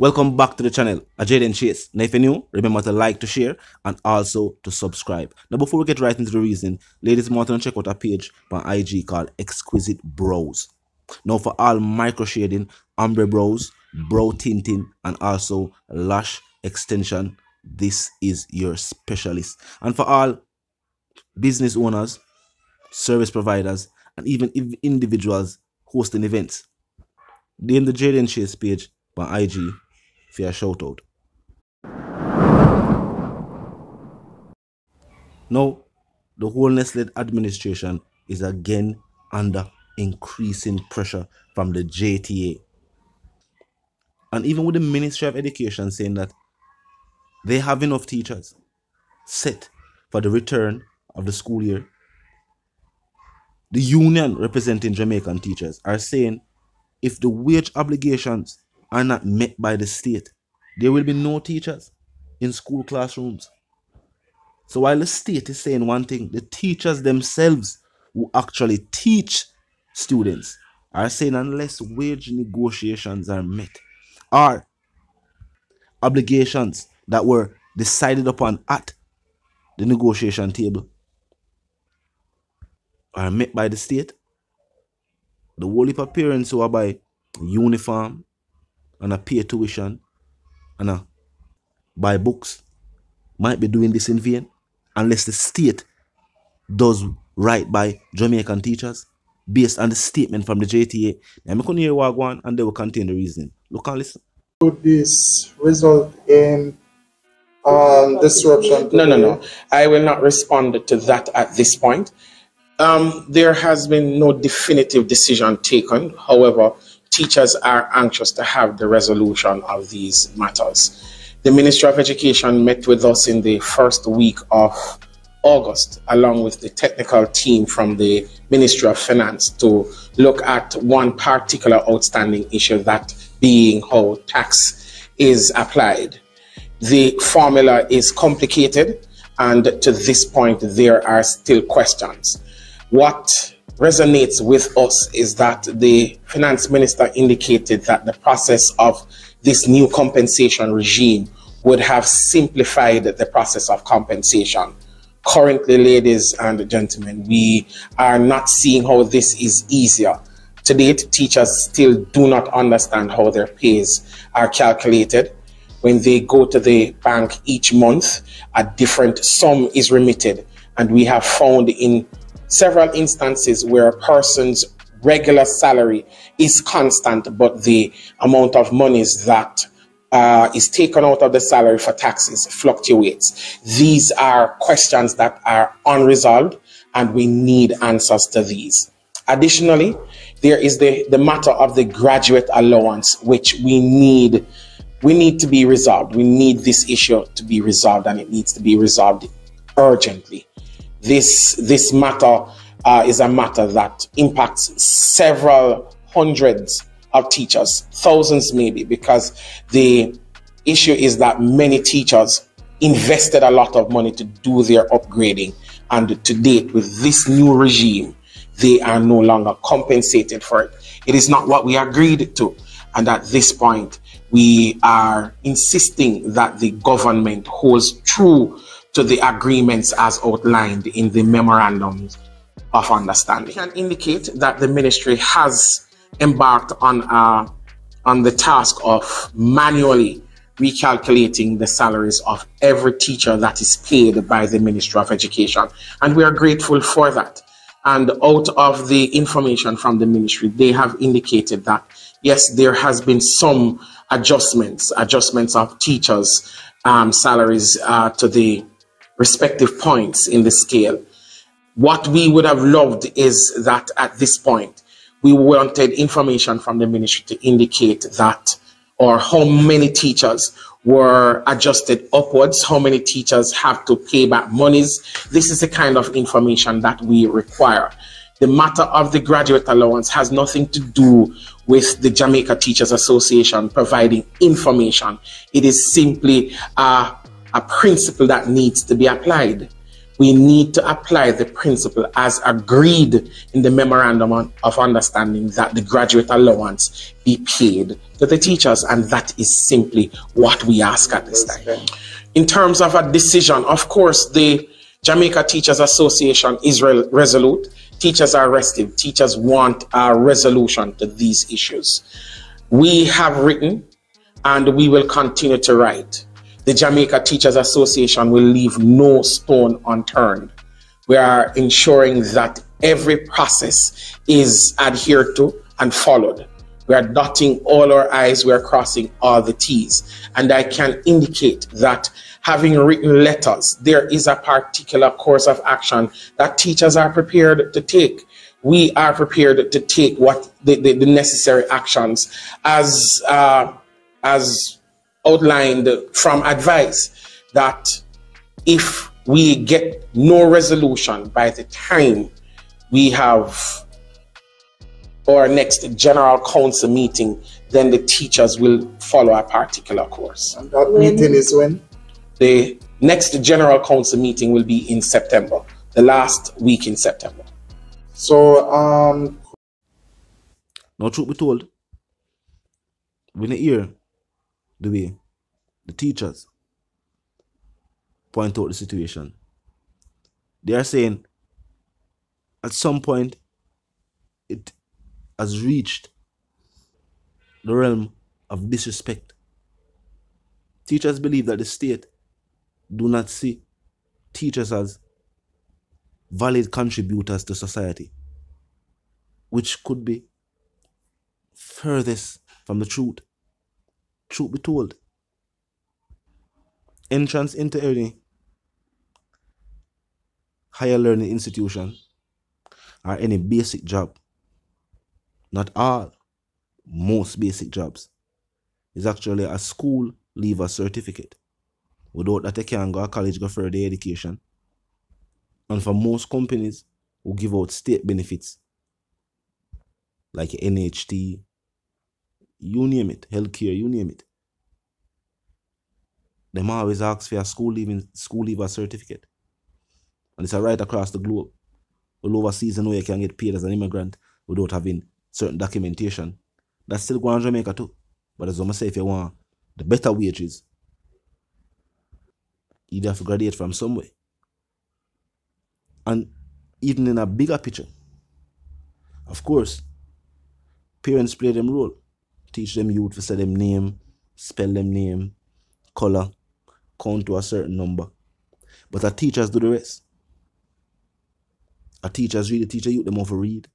Welcome back to the channel, Jaden Chase. Now if you're new, remember to like, to share, and also to subscribe. Now before we get right into the reason, ladies and gentlemen, check out a page on IG called Exquisite Brows. Now for all micro shading, ombre brows, brow tinting, and also lash extension, this is your specialist. And for all business owners, service providers, and even individuals hosting events, name the Jaden Chase page on IG for a shout out. Now, the Holness administration is again under increasing pressure from the JTA. And even with the Ministry of Education saying that they have enough teachers set for the return of the school year, the union representing Jamaican teachers are saying if the wage obligations are not met by the state, there will be no teachers in school classrooms. So while the state is saying one thing, the teachers themselves who actually teach students are saying unless wage negotiations are met or obligations that were decided upon at the negotiation table are met by the state, the whole heap of parents who are by uniform and a pay tuition and a buy books might be doing this in vain unless the state does right by Jamaican teachers based on the statement from the JTA. I'm going to hear what one and they will contain the reasoning. Look and listen. Would this result in disruption? No. I will not respond to that at this point. There has been no definitive decision taken. However, teachers are anxious to have the resolution of these matters. The Ministry of Education met with us in the first week of August, along with the technical team from the Ministry of Finance, to look at one particular outstanding issue, that being how tax is applied. The formula is complicated, and to this point, there are still questions. What resonates with us is that the finance minister indicated that the process of this new compensation regime would have simplified the process of compensation. Currently, ladies and gentlemen, we are not seeing how this is easier. To date, teachers still do not understand how their pays are calculated. When they go to the bank each month, a different sum is remitted, and we have found in several instances where a person's regular salary is constant, but the amount of monies that is taken out of the salary for taxes fluctuates. These are questions that are unresolved, and we need answers to these. Additionally, there is the matter of the graduate allowance, which we need to be resolved. We need this issue to be resolved, and it needs to be resolved urgently. This matter is a matter that impacts several hundreds of teachers, thousands maybe, because the issue is that many teachers invested a lot of money to do their upgrading, and to date, with this new regime, they are no longer compensated for it. It is not what we agreed to, and at this point, we are insisting that the government holds true to the agreements as outlined in the memorandums of understanding. Can indicate that the ministry has embarked on the task of manually recalculating the salaries of every teacher that is paid by the Ministry of Education, and we are grateful for that. And out of the information from the ministry, they have indicated that yes, there has been some adjustments of teachers' salaries to the respective points in the scale. What we would have loved is that at this point, we wanted information from the ministry to indicate that, or how many teachers were adjusted upwards, how many teachers have to pay back monies. This is the kind of information that we require. The matter of the graduate allowance has nothing to do with the Jamaica Teachers Association providing information. It is simply a principle that needs to be applied. We need to apply the principle as agreed in the memorandum of understanding that the graduate allowance be paid to the teachers, and that is simply what we ask at this time. In terms of a decision, of course, the Jamaica Teachers Association is resolute. Teachers are restive. Teachers want a resolution to these issues. We have written and we will continue to write. The Jamaica Teachers Association will leave no stone unturned. We are ensuring that every process is adhered to and followed. We are dotting all our I's, we are crossing all the T's. And I can indicate that having written letters, there is a particular course of action that teachers are prepared to take. We are prepared to take what the necessary actions as outlined from advice, that if we get no resolution by the time we have our next general council meeting, then the teachers will follow a particular course. And that meeting is when? The next general council meeting will be in September, the last week in September. So, now, truth be told, when you hear the way the teachers point out the situation, they are saying at some point it has reached the realm of disrespect. Teachers believe that the state do not see teachers as valid contributors to society, which could be furthest from the truth. Truth be told, entrance into any higher learning institution or any basic job, not all, most basic jobs, is actually a school leaver certificate. Without that, they can't go to college, go further education. And for most companies who give out state benefits, like NHT, you name it, healthcare, you name it, them always ask for a school leaver certificate. And it's right across the globe. All overseas, where you can get paid as an immigrant without having certain documentation. That's still going on in Jamaica too. But as I say, if you want the better wages, you have to graduate from somewhere. And even in a bigger picture, of course, parents play them role. Teach them youth to say them name, spell them name, color, count to a certain number. But our teachers do the rest. Our teachers really teach youth them how to read,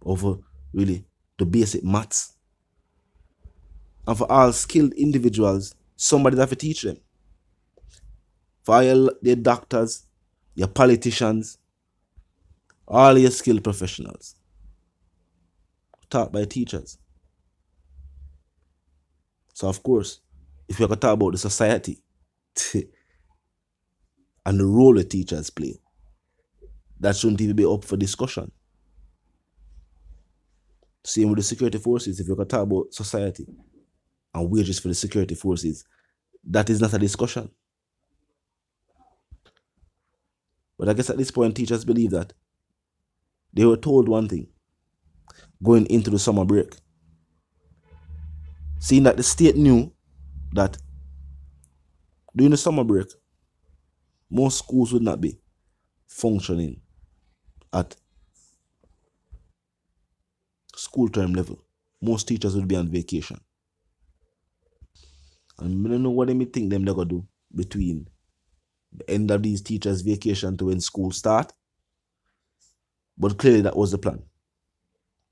over really the basic maths. And for all skilled individuals, somebody have to teach them. For all your doctors, your politicians, all your skilled professionals, taught by teachers. So of course, if you're going to talk about the society and the role the teachers play, that shouldn't even be up for discussion. Same with the security forces. If you're going to talk about society and wages for the security forces, that is not a discussion. But I guess at this point, teachers believe that they were told one thing going into the summer break, seeing that the state knew that during the summer break, most schools would not be functioning at school term level. Most teachers would be on vacation. And I don't know what they may think they're going to do between the end of these teachers' vacation to when school start. But clearly that was the plan.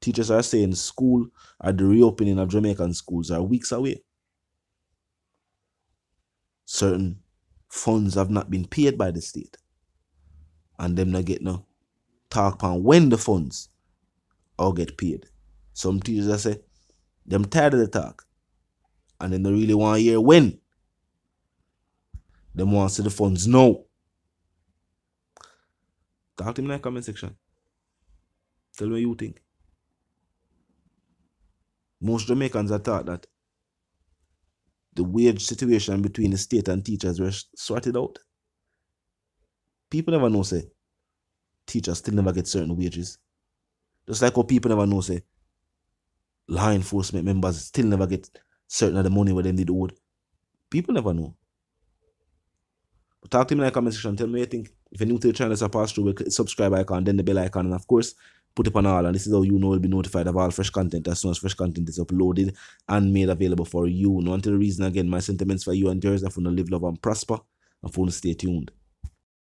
Teachers are saying school or the reopening of Jamaican schools are weeks away. Certain funds have not been paid by the state. And them not get no talk on when the funds all get paid. Some teachers are say them tired of the talk. And then they really want to hear when. Them want to see the funds now. Talk to me in the comment section. Tell me what you think. Most Jamaicans are taught that the wage situation between the state and teachers were sorted out. People never know, say, teachers still never get certain wages. Just like how people never know, say, law enforcement members still never get certain of the money where them did owed. People never know. But talk to me in the comment section. Tell me what you think. If you're new to the channel, so pass through with subscribe icon, then the bell icon, and of course, put it on all. And this is how you know will be notified of all fresh content as soon as fresh content is uploaded and made available for you. Now, until the reason again, my sentiments for you and yours are for to live, love, and prosper, and for to stay tuned.